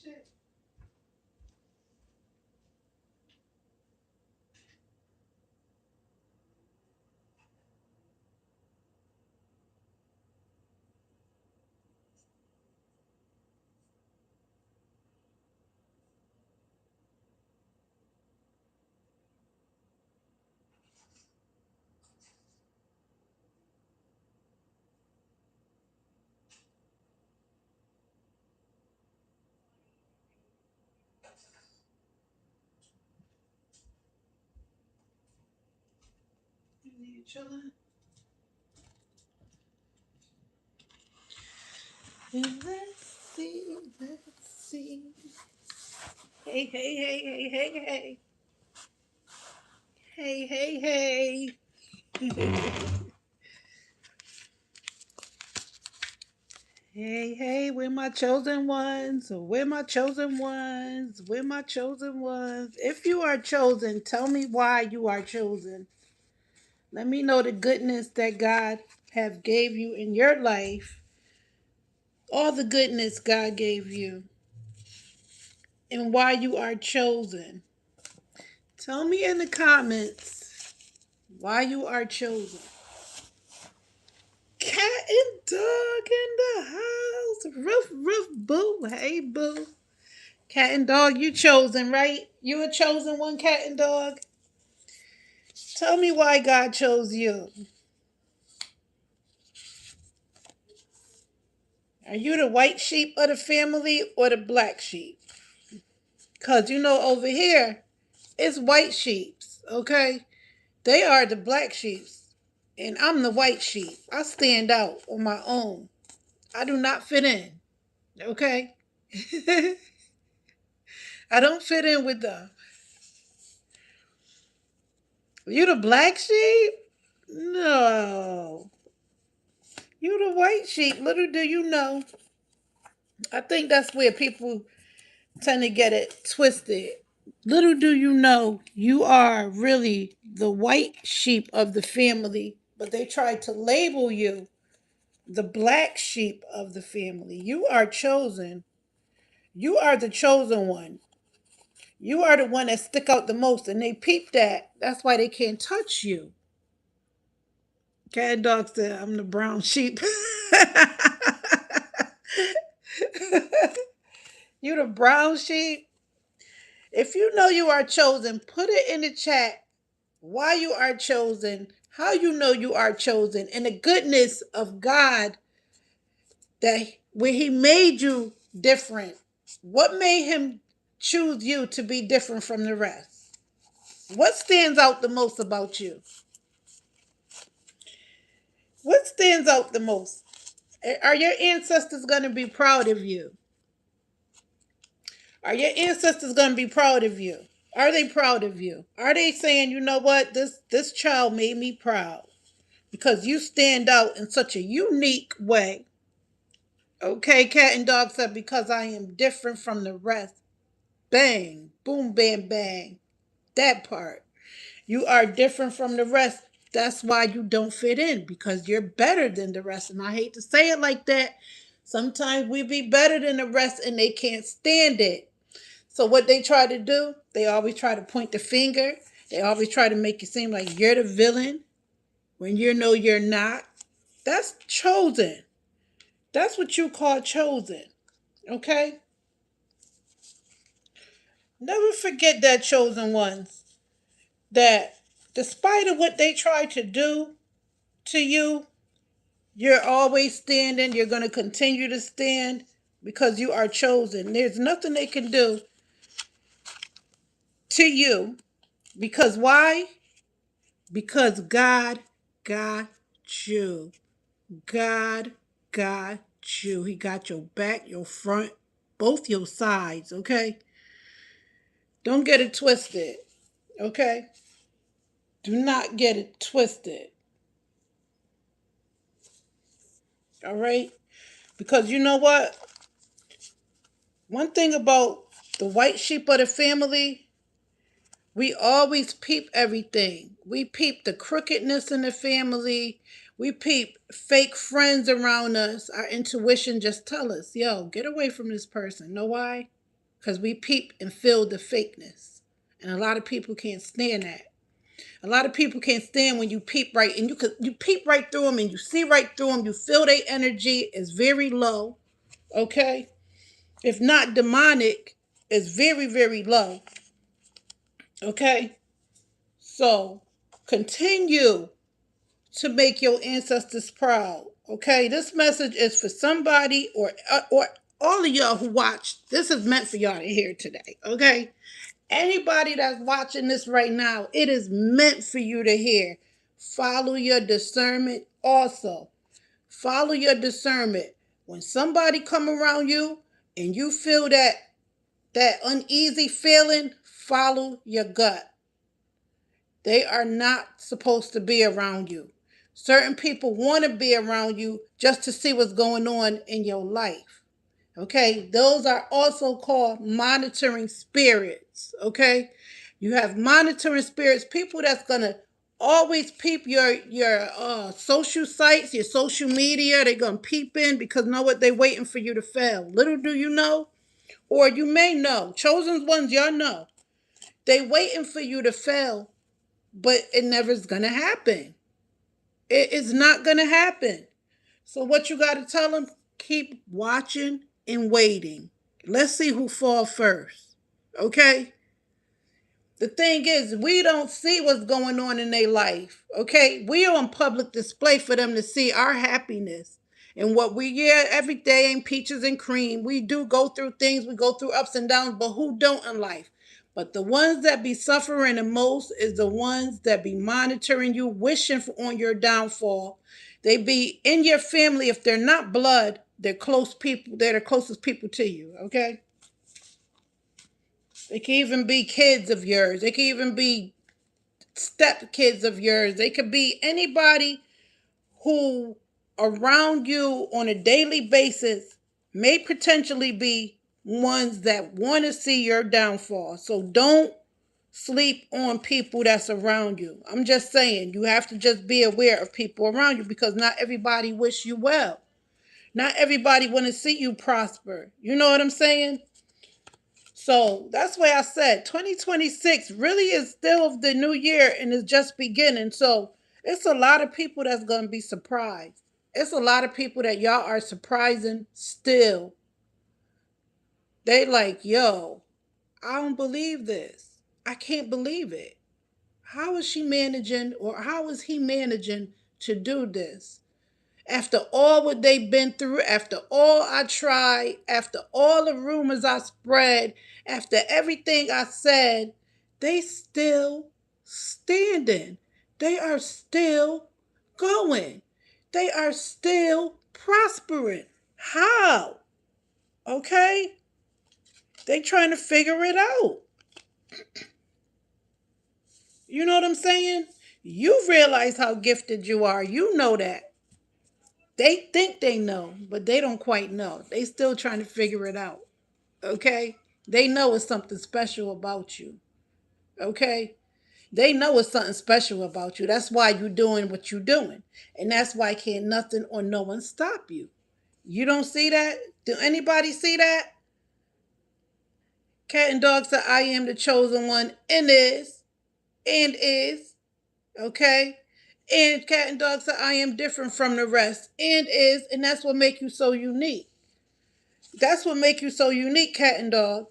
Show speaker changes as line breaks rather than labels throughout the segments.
shit. You chilling? Let's see, let's see. Hey, hey, hey, hey, hey, hey. Hey, hey, hey. Hey, hey, we're my chosen ones. We're my chosen ones. We're my chosen ones. If you are chosen, tell me why you are chosen. Let me know the goodness that God have gave you in your life. All the goodness God gave you and why you are chosen. Tell me in the comments why you are chosen. Cat and dog in the house. Roof, roof, boo. Hey, boo. Cat and dog, you chosen, right? You a chosen one, cat and dog. Tell me why God chose you. Are you the white sheep of the family or the black sheep? Because you know over here, it's white sheeps, okay? They are the black sheeps. And I'm the white sheep. I stand out on my own. I do not fit in, okay? I don't fit in with them. You the black sheep? No. You the white sheep. Little do you know. I think that's where people tend to get it twisted. Little do you know, you are really the white sheep of the family, but they try to label you the black sheep of the family. You are chosen. You are the chosen one. You are the one that stick out the most, and they peep that. That's why they can't touch you. Cat dog said, "I'm the brown sheep." You the brown sheep. If you know you are chosen, put it in the chat why you are chosen, how you know you are chosen, and the goodness of God that where He made you different. What made Him choose you to be different from the rest? What stands out the most about you? What stands out the most? Are your ancestors going to be proud of you? Are your ancestors going to be proud of you? Are they proud of you? Are they saying, you know what, this child made me proud because you stand out in such a unique way? Okay, cat and dog said, because I am different from the rest. Bang, boom, bam, bang. That part. You are different from the rest. That's why you don't fit in, because you're better than the rest. And I hate to say it like that. Sometimes we be better than the rest and they can't stand it. So what they try to do, they always try to point the finger. They always try to make it seem like you're the villain when you know you're not. That's chosen. That's what you call chosen. Okay? Never forget that, chosen ones. That despite of what they try to do to you, you're always standing. You're going to continue to stand because you are chosen. There's nothing they can do to you. Because why? Because God got you. God got you. He got your back, your front, both your sides, okay? Don't get it twisted, okay? Do not get it twisted, all right? Because you know what? One thing about the white sheep of the family, we always peep everything. We peep the crookedness in the family. We peep fake friends around us. Our intuition just tell us, yo, get away from this person. Know why? because we peep and feel the fakeness. And a lot of people can't stand that. A lot of people can't stand when you peep right, and you peep right through them and you see right through them. You feel their energy is very low, okay? If not demonic, it's very, very low, okay? So continue to make your ancestors proud, okay? This message is for somebody or all of y'all who watch. This is meant for y'all to hear today, okay? Anybody that's watching this right now, it is meant for you to hear. Follow your discernment also. Follow your discernment. When somebody come around you and you feel that uneasy feeling, follow your gut. They are not supposed to be around you. Certain people want to be around you just to see what's going on in your life. Okay, those are also called monitoring spirits. Okay, you have monitoring spirits, people that's gonna always peep your social sites, your social media. They're gonna peep in because know what, they're waiting for you to fail. Little do you know, or you may know, chosen ones, y'all know, they waiting for you to fail, but it never's gonna happen. It is not gonna happen. So what you got to tell them? Keep watching and waiting. Let's see who falls first. Okay? The thing is, we don't see what's going on in their life. Okay? We are on public display for them to see our happiness. And what we, yeah, every day ain't peaches and cream. We do go through things, we go through ups and downs, but who don't in life? But the ones that be suffering the most is the ones that be monitoring you, wishing for on your downfall. They be in your family. If they're not blood, they're close people. They're the closest people to you, okay? They can even be kids of yours. They can even be step kids of yours. They could be anybody who around you on a daily basis may potentially be ones that want to see your downfall. So don't sleep on people that's around you. I'm just saying, you have to just be aware of people around you because not everybody wish you well. Not everybody want to see you prosper. You know what I'm saying? So that's why I said 2026 really is still the new year and is just beginning. So it's a lot of people that's going to be surprised. It's a lot of people that y'all are surprising still. They like, yo, I don't believe this. I can't believe it. How is she managing or how is he managing to do this? After all what they've been through, after all I tried, after all the rumors I spread, after everything I said, they still standing. They are still going. They are still prospering. How? Okay? They trying to figure it out. You know what I'm saying? You realize how gifted you are. You know that. They think they know, but they don't quite know. They still trying to figure it out. Okay? They know it's something special about you. Okay? They know it's something special about you. That's why you're doing what you're doing. And that's why can't nothing or no one stop you. You don't see that? Do anybody see that? Cat and dog said, I am the chosen one and is. And is. Okay? And cat and dog said, I am different from the rest. And is. And that's what make you so unique. That's what make you so unique, cat and dog.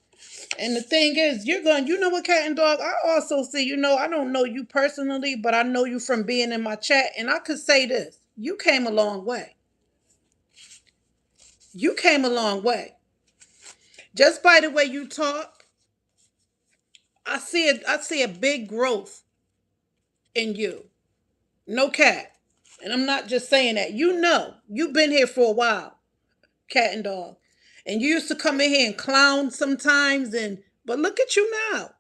And the thing is, you know what, cat and dog, I also see, I don't know you personally, but I know you from being in my chat. And I could say this, you came a long way. You came a long way. Just by the way you talk, I see a big growth in you. No cat. And I'm not just saying that. You've been here for a while, cat and dog. And you used to come in here and clown sometimes, but look at you now.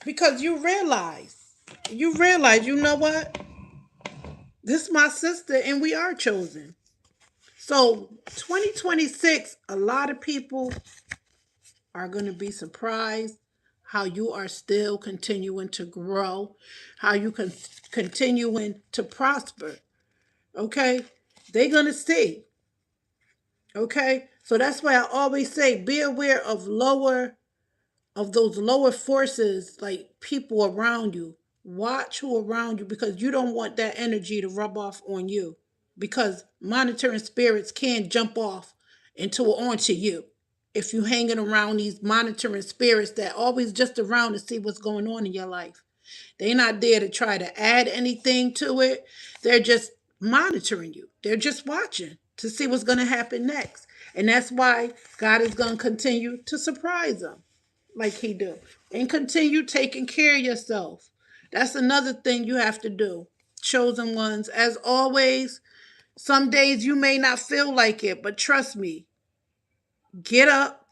Because you realize, you know what? This is my sister and we are chosen. So 2026, a lot of people are going to be surprised how you are still continuing to grow, how you can continuing to prosper. Okay? They're going to see. Okay? So that's why I always say be aware of those lower forces, like people around you. Watch who around you, because you don't want that energy to rub off on you, because monitoring spirits can jump off into onto you if you hanging around these monitoring spirits that always just around to see what's going on in your life. They're not there to try to add anything to it. They're just monitoring you. They're just watching to see what's going to happen next. And that's why God is going to continue to surprise them like he do. And continue taking care of yourself. That's another thing you have to do. Chosen ones, as always, some days you may not feel like it, but trust me, get up,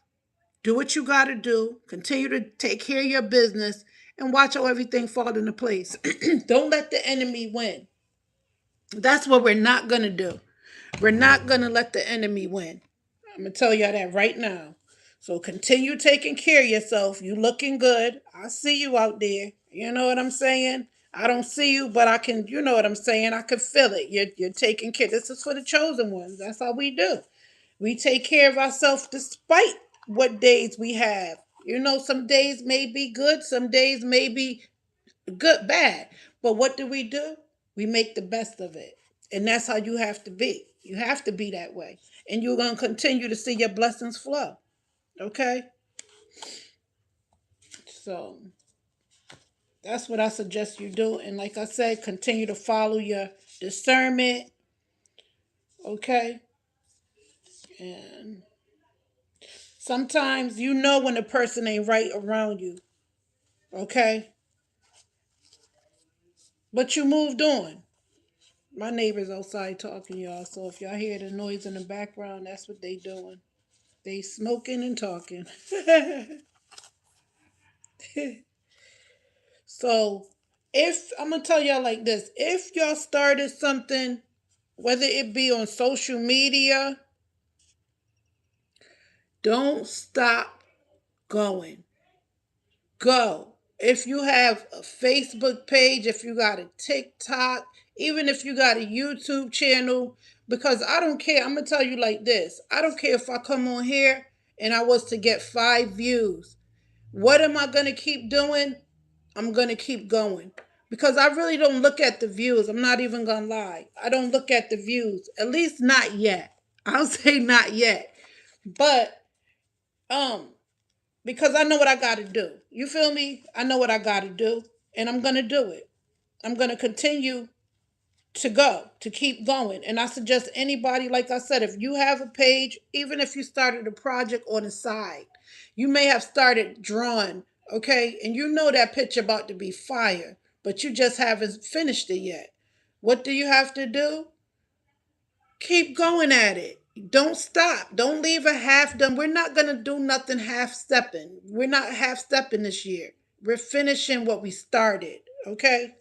do what you got to do, continue to take care of your business, and watch how everything fall into place. Don't let the enemy win. That's what we're not going to do. We're not going to let the enemy win. I'm going to tell y'all that right now. So continue taking care of yourself. You looking good. I see you out there. You know what I'm saying? I don't see you, but I can, you know what I'm saying? I can feel it. You're taking care. This is for the chosen ones. That's how we do. We take care of ourselves despite what days we have. You know, some days may be good, some days may be good, bad. But what do? We make the best of it. And that's how you have to be. You have to be that way. And you're going to continue to see your blessings flow. Okay? So that's what I suggest you do. And like I said, continue to follow your discernment. Okay? And sometimes you know when a person ain't right around you. Okay? But you moved on. My neighbor's outside talking, y'all. So if y'all hear the noise in the background, that's what they doing. They smoking and talking. So if I'm gonna tell y'all like this, if y'all started something, whether it be on social media, don't stop going. Go. If you have a Facebook page, if you got a TikTok, even if you got a YouTube channel, because I don't care. I'm going to tell you like this. I don't care if I come on here and I was to get 5 views. What am I going to keep doing? I'm going to keep going. Because I really don't look at the views. I'm not even going to lie. I don't look at the views. At least not yet. I'll say not yet. But um because I know what I got to do. You feel me? I know what I got to do, and I'm going to do it. I'm going to continue to go, to keep going. And I suggest anybody, like I said, if you have a page, even if you started a project on the side, you may have started drawing, okay? And you know that picture about to be fire, but you just haven't finished it yet. What do you have to do? Keep going at it. Don't stop. Don't leave it half done. We're not going to do nothing half stepping. We're not half stepping this year. We're finishing what we started. Okay?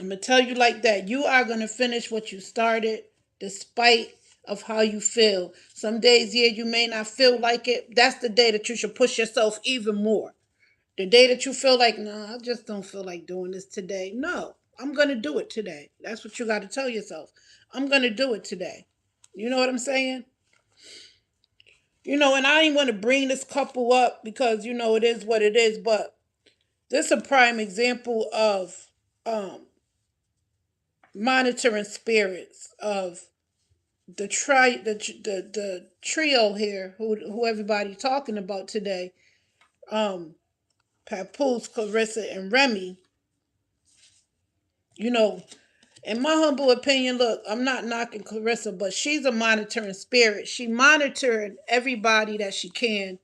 I'm going to tell you like that. You are going to finish what you started despite of how you feel. Some days, yeah, you may not feel like it. That's the day that you should push yourself even more. The day that you feel like, no, I just don't feel like doing this today. No, I'm going to do it today. That's what you got to tell yourself. I'm going to do it today. You know what I'm saying? You know, and I didn't want to bring this couple up because, you know, it is what it is, but this is a prime example of um, monitoring spirits of the trio here who everybody talking about today. Um, Papoose, Clarissa, and Remy. You know, in my humble opinion, look, I'm not knocking Clarissa, but she's a monitoring spirit. She monitored everybody that she can.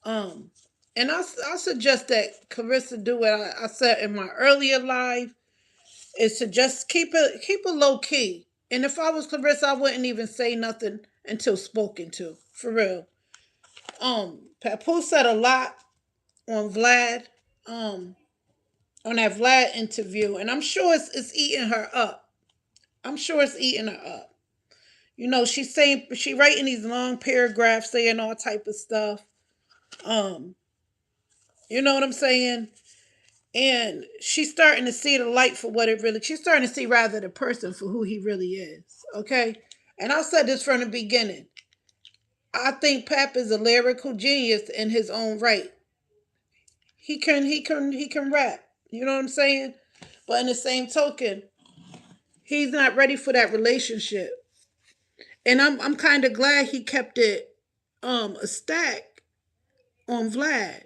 Um, and I suggest that Clarissa do what I said in my earlier live, is to just keep it low key. And if I was Clarissa, I wouldn't even say nothing until spoken to. For real. Papoose said a lot on Vlad. Um, on that Vlad interview, and I'm sure it's eating her up. I'm sure it's eating her up. You know, she's saying she writing these long paragraphs saying all type of stuff. Um, you know what I'm saying? And she's starting to see the light for what it really. She's starting to see rather the person for who he really is. Okay, and I said this from the beginning. I think Pap is a lyrical genius in his own right. He can rap. You know what I'm saying? But in the same token, he's not ready for that relationship. And I'm kind of glad he kept it a stack on Vlad.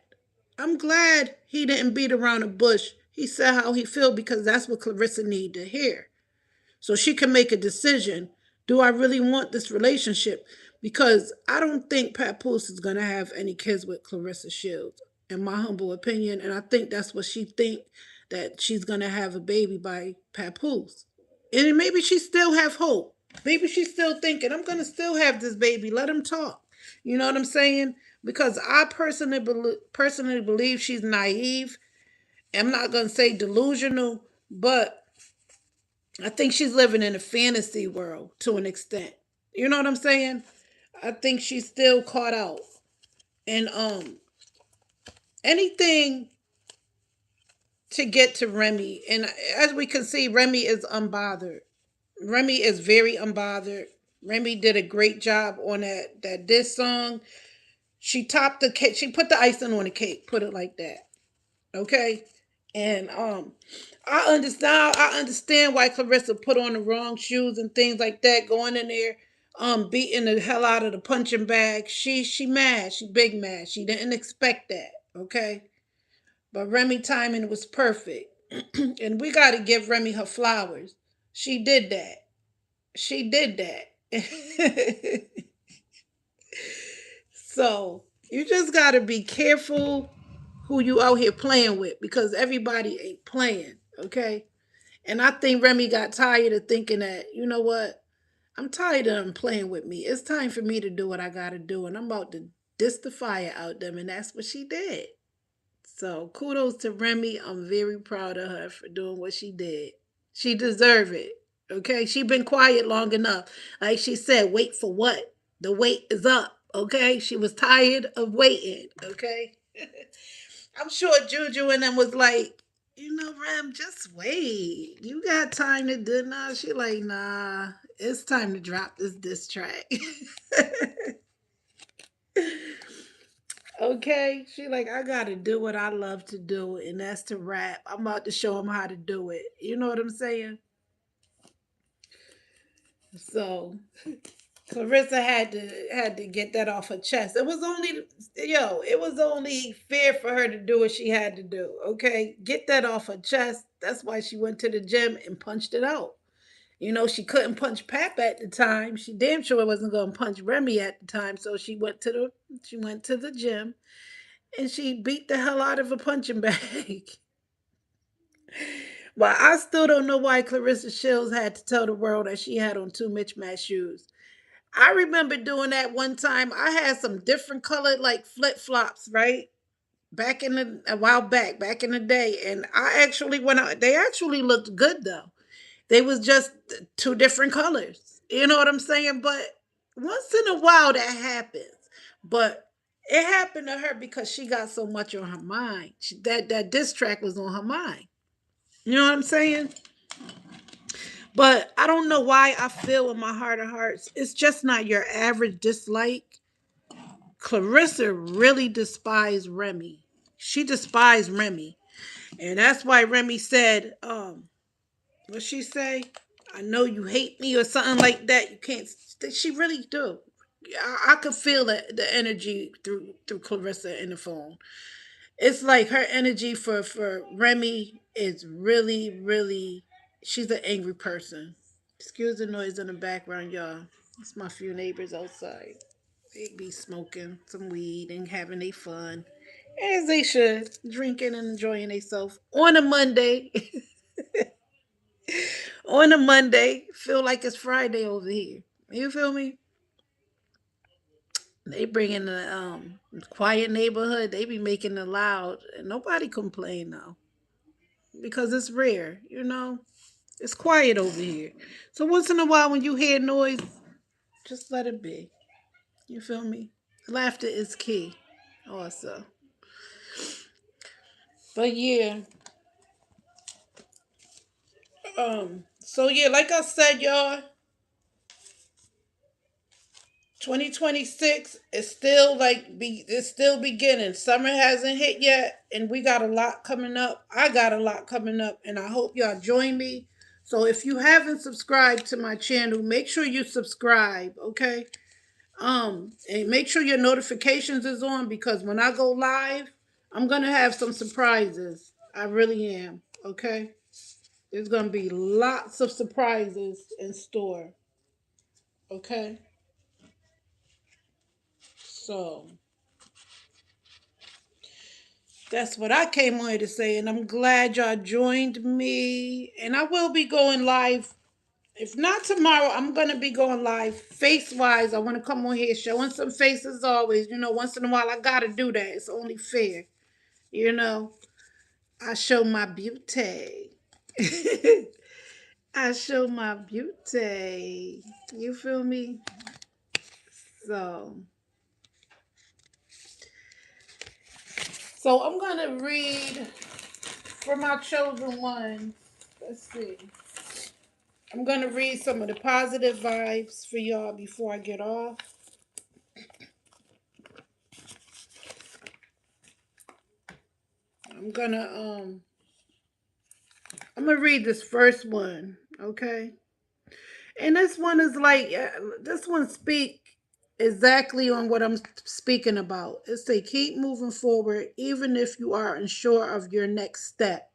I'm glad he didn't beat around the bush. He said how he feel because that's what Clarissa needed to hear. So she can make a decision. Do I really want this relationship? Because I don't think Papoose is gonna have any kids with Clarissa Shields, in my humble opinion. And I think that's what she think, that she's gonna have a baby by Papoose. And maybe she still have hope. Maybe she's still thinking, I'm gonna still have this baby. Let him talk. You know what I'm saying? Because I personally believe she's naive. I'm not gonna say delusional, but I think she's living in a fantasy world to an extent. You know what I'm saying? I think she's still caught out. And anything to get to Remy. And as we can see, Remy is unbothered. Remy is very unbothered. Remy did a great job on that diss song. She topped the cake. She put the icing on the cake. Put it like that. Okay. And I understand why Clarissa put on the wrong shoes and things like that, going in there, beating the hell out of the punching bag. She mad. She big mad. She didn't expect that. Okay. But Remy timing was perfect. And we gotta give Remy her flowers. She did that. She did that. So you just gotta be careful who you out here playing with, because everybody ain't playing, okay? And I think Remy got tired of thinking that, you know what? I'm tired of them playing with me. It's time for me to do what I gotta do, and I'm about to diss the fire out them, and that's what she did. So kudos to Remy. I'm very proud of her for doing what she did. She deserved it. Okay, she been quiet long enough. Like she said, wait for what? The wait is up. Okay, she was tired of waiting. Okay, I'm sure Juju and them was like, you know, Rem, just wait. You got time to do now. She like, nah, it's time to drop this diss track. Okay, she like, I gotta do what I love to do, and that's to rap. I'm about to show him how to do it. You know what I'm saying? So Clarissa had to get that off her chest. It was only fair for her to do what she had to do. Okay, get that off her chest. That's why she went to the gym and punched it out. You know, she couldn't punch Pap at the time. She damn sure wasn't gonna punch Remy at the time. So she went to the gym and she beat the hell out of a punching bag. Well, I still don't know why Clarissa Shields had to tell the world that she had on two mismatched shoes. I remember doing that one time. I had some different colored like flip flops, right? Back in a while back in the day, and I actually went out. They actually looked good though. They was just two different colors. You know what I'm saying? But once in a while that happens. But it happened to her because she got so much on her mind. That diss track was on her mind. You know what I'm saying? But I don't know why I feel in my heart of hearts, it's just not your average dislike. Clarissa really despised Remy. She despised Remy. And that's why Remy said, what she say? I know you hate me or something like that. You can't. She really do. I could feel the energy through Clarissa in the phone. It's like her energy for Remy is really. She's an angry person. Excuse the noise in the background, y'all. It's my few neighbors outside. They be smoking some weed and having their fun, as they should, drinking and enjoying themselves on a Monday. On a Monday, feel like it's Friday over here. You feel me? They bring in the quiet neighborhood. They be making it loud, and nobody complain though, because it's rare. You know, it's quiet over here. So once in a while, when you hear noise, just let it be. You feel me? Laughter is key. Also, but yeah. So yeah, like I said, y'all, 2026 is still it's still beginning. Summer hasn't hit yet, and we got a lot coming up. I got a lot coming up, and I hope y'all join me. So if you haven't subscribed to my channel, make sure you subscribe, okay? And make sure your notifications is on, because when I go live, I'm gonna have some surprises. I really am, okay? There's gonna be lots of surprises in store, okay? So that's what I came on here to say, and I'm glad y'all joined me. And I will be going live. If not tomorrow, I'm gonna be going live face wise. I want to come on here showing some faces always. You know, once in a while I gotta do that. It's only fair. You know, I show my beauty. I show my beauty. You feel me? So, so I'm gonna read for my chosen ones. Let's see. I'm going to read some of the positive vibes for y'all before I get off. I'm going to I'm going to read this first one, okay? And this one is like this one speak exactly on what I'm speaking about. It say keep moving forward even if you are unsure of your next step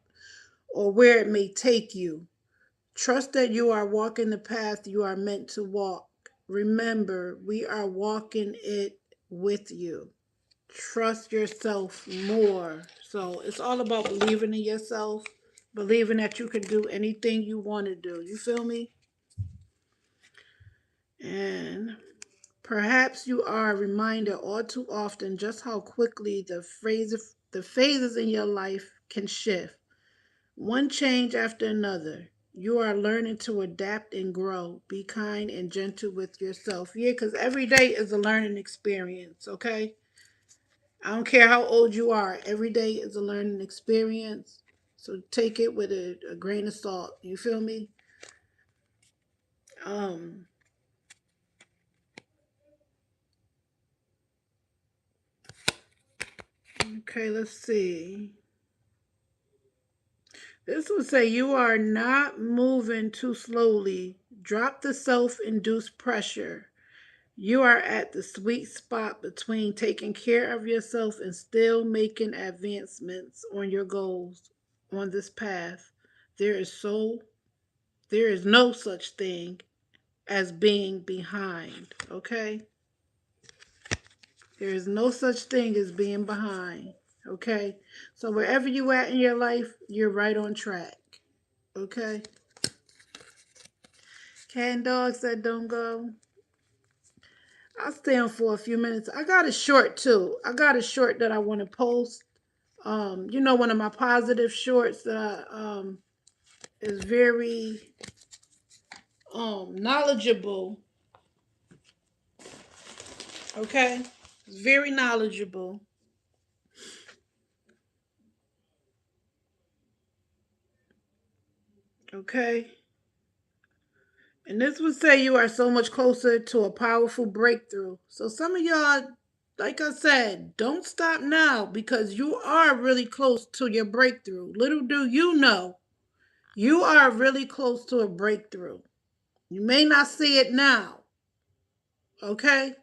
or where it may take you. Trust that you are walking the path you are meant to walk. Remember, we are walking it with you. Trust yourself more. So it's all about believing in yourself, believing that you can do anything you want to do. You feel me? And perhaps you are reminded all too often just how quickly the phases in your life can shift. One change after another. You are learning to adapt and grow. Be kind and gentle with yourself. Yeah, because every day is a learning experience, okay? I don't care how old you are. Every day is a learning experience. So take it with a grain of salt. You feel me? Um, okay, let's see. This would say you are not moving too slowly. Drop the self-induced pressure. You are at the sweet spot between taking care of yourself and still making advancements on your goals on this path. There is so there is no such thing as being behind, okay? There is no such thing as being behind, okay? So wherever you at in your life, you're right on track, okay? Cat and dogs that don't go. I'll stay on for a few minutes. I got a short too. I got a short that I want to post. One of my positive shorts that is very knowledgeable. Okay, it's very knowledgeable. Okay, and this would say you are so much closer to a powerful breakthrough. So some of y'all, like I said, don't stop now because you are really close to your breakthrough. Little do you know, you are really close to a breakthrough. You may not see it now. Okay,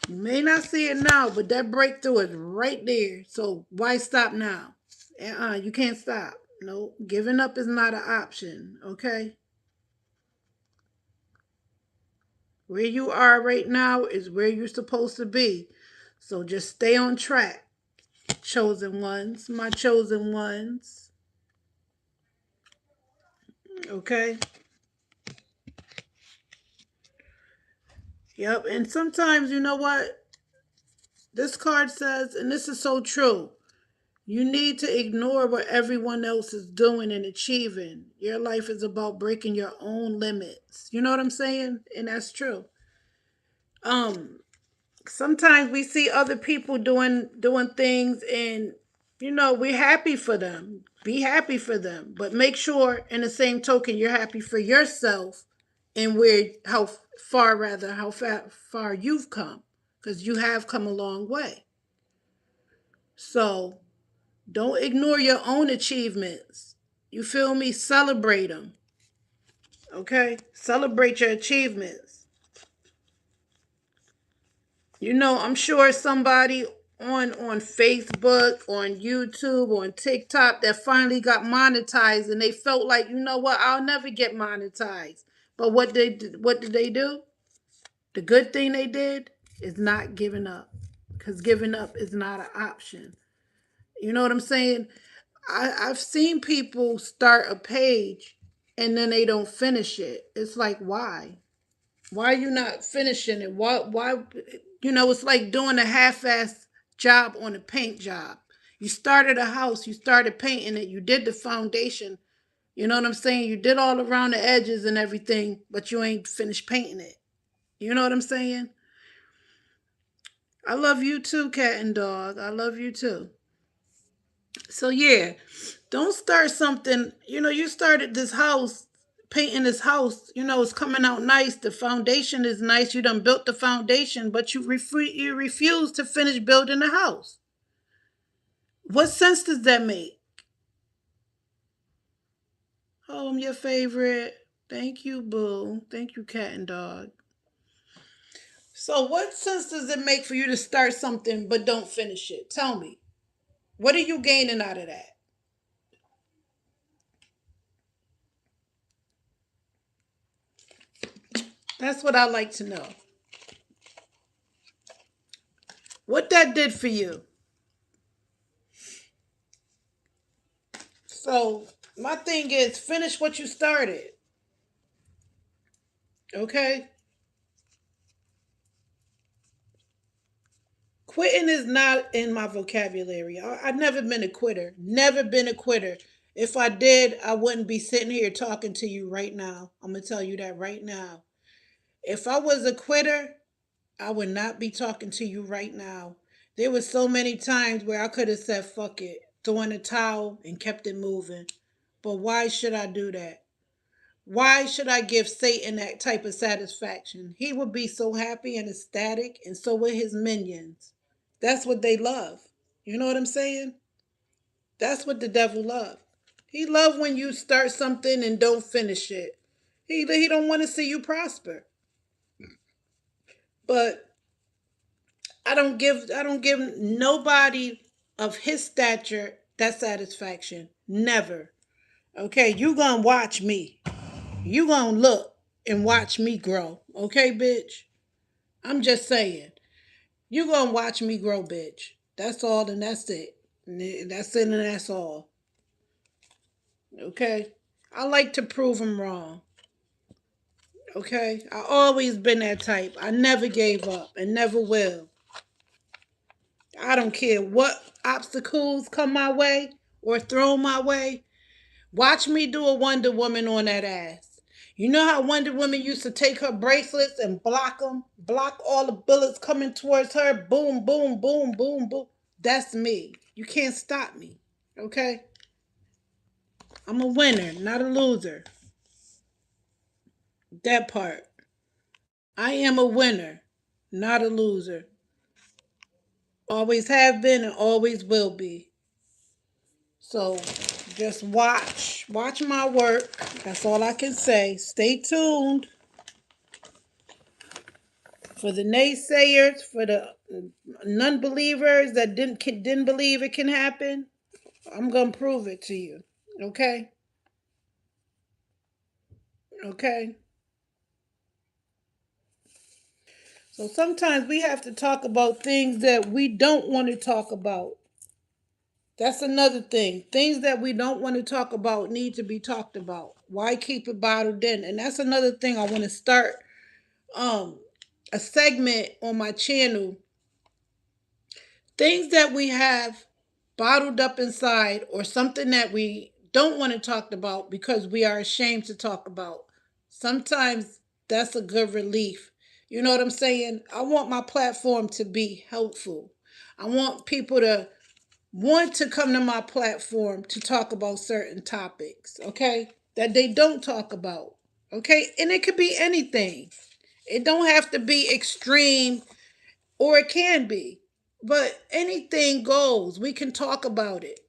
you may not see it now, but that breakthrough is right there. So why stop now? You can't stop. No, giving up is not an option. Okay, where you are right now is where you're supposed to be. So just stay on track, chosen ones, my chosen ones. Okay. Yep. And sometimes, you know what? This card says, and this is so true. You need to ignore what everyone else is doing and achieving. Your life is about breaking your own limits. You know what I'm saying? And that's true. Um, Sometimes we see other people doing things, and we're happy for them. Be happy for them, but make sure in the same token you're happy for yourself and where how far rather how far you've come, because you have come a long way. So don't ignore your own achievements. You feel me? Celebrate them. Okay? Celebrate your achievements. I'm sure somebody on Facebook, on YouTube, on TikTok that finally got monetized and they felt like, what, I'll never get monetized. But what did they do? The good thing they did is not giving up. Because giving up is not an option. You know what I'm saying? I've seen people start a page and then they don't finish it. It's like, why? Why are you not finishing it? Why it's like doing a half-ass job on a paint job. You started a house, you started painting it, you did the foundation, you know what I'm saying? You did all around the edges and everything, but you ain't finished painting it. You know what I'm saying? I love you too, cat and dog. I love you too. So yeah, don't start something. You started this house, painting this house. It's coming out nice. The foundation is nice. You done built the foundation, but you refuse to finish building the house. What sense does that make? Oh, I'm your favorite. Thank you, boo. Thank you, cat and dog. So, what sense does it make for you to start something but don't finish it? Tell me. What are you gaining out of that? That's what I like to know. What that did for you. So my thing is finish what you started. Okay? Quitting is not in my vocabulary. I've never been a quitter. Never been a quitter. If I did, I wouldn't be sitting here talking to you right now. I'm going to tell you that right now. If I was a quitter, I would not be talking to you right now. There were so many times where I could have said fuck it, thrown a towel and kept it moving. But why should I do that? Why should I give Satan that type of satisfaction? He would be so happy and ecstatic, and so would his minions. That's what they love. You know what I'm saying? That's what the devil loves. He love when you start something and don't finish it. He don't want to see you prosper. But I don't give nobody of his stature that satisfaction. Never. Okay, you gonna watch me. You gonna look and watch me grow. Okay, bitch? I'm just saying. You gonna watch me grow, bitch. That's all and that's it. That's it and that's all. Okay? I like to prove them wrong. Okay? I always been that type. I never gave up and never will. I don't care what obstacles come my way or thrown my way. Watch me do a Wonder Woman on that ass. You know how Wonder Woman used to take her bracelets and block them? Block all the bullets coming towards her. Boom, boom, boom, boom, boom. That's me. You can't stop me. Okay? I'm a winner, not a loser. That part. I am a winner, not a loser. Always have been and always will be. So just watch. Watch my work. That's all I can say. Stay tuned. For the naysayers, for the non-believers that didn't believe it can happen, I'm gonna prove it to you. Okay? Okay? So sometimes we have to talk about things that we don't want to talk about. That's another thing. Things that we don't want to talk about need to be talked about. Why keep it bottled in? And that's another thing I want to start um a segment on my channel. Things that we have bottled up inside or something that we don't want to talk about because we are ashamed to talk about. Sometimes that's a good relief. You know what I'm saying? I want my platform to be helpful. I want people to want to come to my platform to talk about certain topics, okay? That they don't talk about, Okay? And it could be anything. It don't have to be extreme, or it can be. But anything goes. We can talk about it.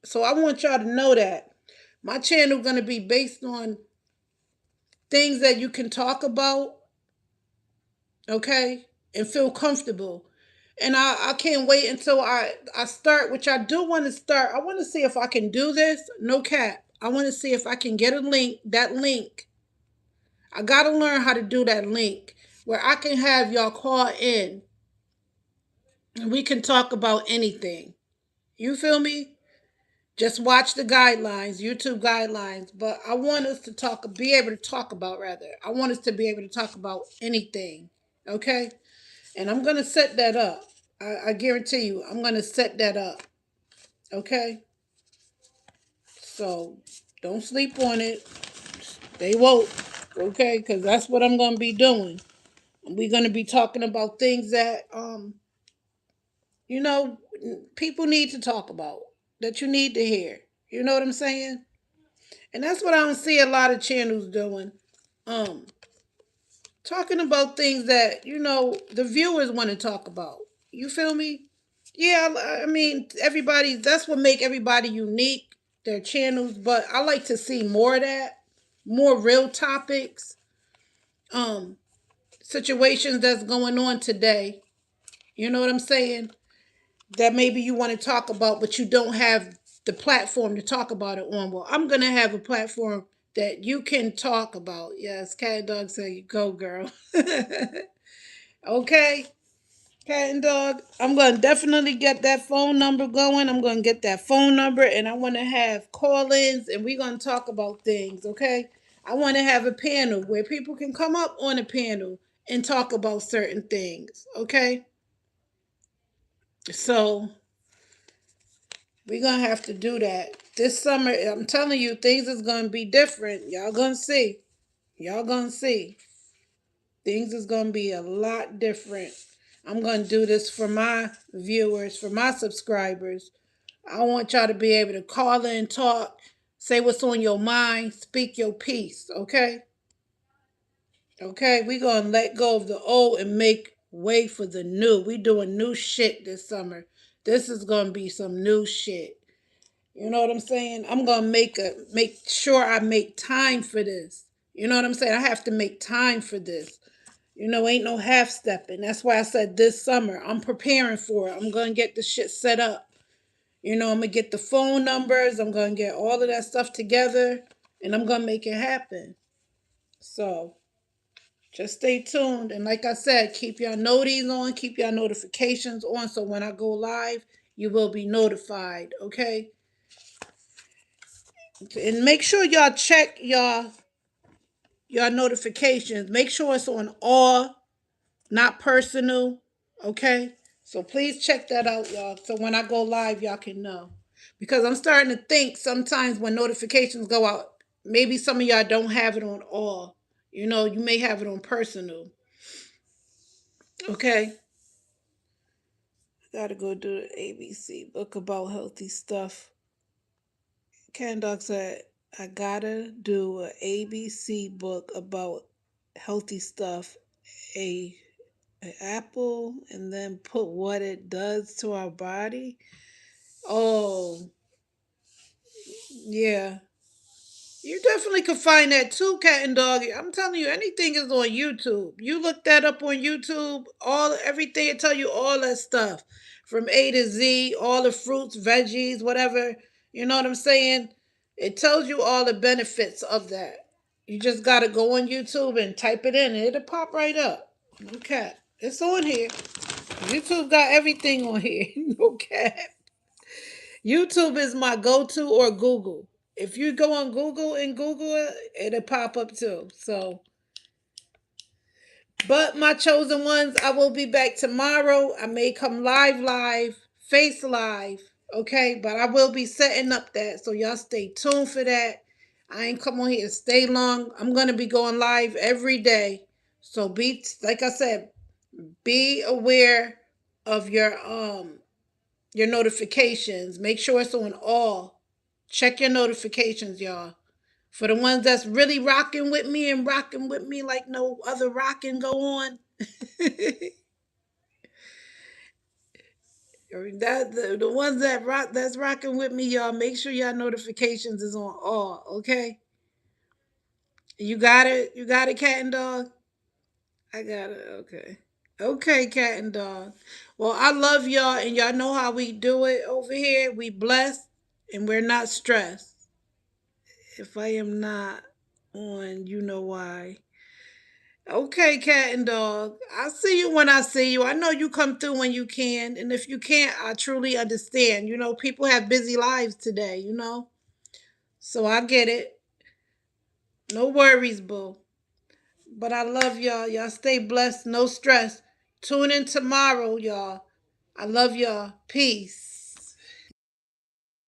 So I want y'all to know that my channel going to be based on things that you can talk about, okay, and feel comfortable. And I can't wait until I start, which I do want to start. I want to see if I can do this. No cap. I want to see if I can get a link, that link. I got to learn how to do that link where I can have y'all call in and we can talk about anything. You feel me? Just watch the guidelines, YouTube guidelines. But I want us to talk, be able to talk about, rather. I want us to be able to talk about anything. Okay? And I'm going to set that up. I guarantee you, I'm going to set that up. Okay? So don't sleep on it. Stay woke. Okay? Because that's what I'm going to be doing. We're going to be talking about things that, you know, people need to talk about, that you need to hear. You know what I'm saying? And that's what I don't see a lot of channels doing. Um, Talking about things that, the viewers want to talk about. You feel me? Yeah, I mean, everybody, that's what make everybody unique, their channels, but I like to see more of that, more real topics, um, situations that's going on today. You know what I'm saying? That maybe you want to talk about, but you don't have the platform to talk about it on. Well, I'm going to have a platform that you can talk about. Yes, Cat and Dog say, go, girl. Okay, Cat and Dog. I'm going to definitely get that phone number going. I'm going to get that phone number, and I want to have call ins, and we're going to talk about things, okay? I want to have a panel where people can come up on a panel and talk about certain things, okay? So we're gonna have to do that this summer. I'm telling you, things is gonna be different. Y'all gonna see. Y'all gonna see. Things is gonna be a lot different. I'm gonna do this for my viewers, for my subscribers. I want y'all to be able to call in, talk, say what's on your mind, speak your piece, okay? Okay, we gonna let go of the old and make way for the new. We doing new shit this summer. This is gonna be some new shit. You know what I'm saying? I'm gonna make sure I make time for this. You know what I'm saying? I have to make time for this. Ain't no half stepping. That's why I said this summer. I'm preparing for it. I'm gonna get the shit set up. I'm gonna get the phone numbers. I'm gonna get all of that stuff together, and I'm gonna make it happen. So just stay tuned. And like I said, keep your noties on, keep your notifications on, so when I go live, you will be notified. Okay? And make sure y'all check your notifications. Make sure it's on all, not personal. Okay? So please check that out, y'all. So when I go live, y'all can know. Because I'm starting to think sometimes when notifications go out, maybe some of y'all don't have it on all. You may have it on personal. Okay? Gotta go do the ABC book about healthy stuff. Ken Dog said, I gotta do a ABC book about healthy stuff. A, a apple, and then put what it does to our body. Oh, yeah. You definitely could find that too, Cat and Dog. I'm telling you, anything is on YouTube. You look that up on YouTube, everything it tell you all that stuff. From A to Z, all the fruits, veggies, whatever. You know what I'm saying? It tells you all the benefits of that. You just gotta go on YouTube and type it in and it'll pop right up. No cap. It's on here. YouTube got everything on here. No cap. YouTube is my go-to, or Google. If you go on Google and Google it, it'll pop up too. So, but my chosen ones, I will be back tomorrow. I may come live, face live, okay? But I will be setting up that, so y'all stay tuned for that. I ain't come on here to stay long. I'm gonna be going live every day. So like I said, be aware of your notifications. Make sure it's on all. Check your notifications, y'all. For the ones that's really rocking with me and rocking with me like no other rocking go on. The ones that rock that's rocking with me, y'all, make sure y'all notifications is on all, okay? You got it? You got it, cat and dog? I got it. Okay. Okay, cat and dog. Well, I love y'all, and y'all know how we do it over here. We blessed and we're not stressed. If I am not on, you know why. Okay, cat and dog. I see you when I see you. I know you come through when you can. And if you can't, I truly understand. You know, people have busy lives today, you know? So I get it. No worries, boo. But I love y'all. Y'all stay blessed. No stress. Tune in tomorrow, y'all. I love y'all. Peace.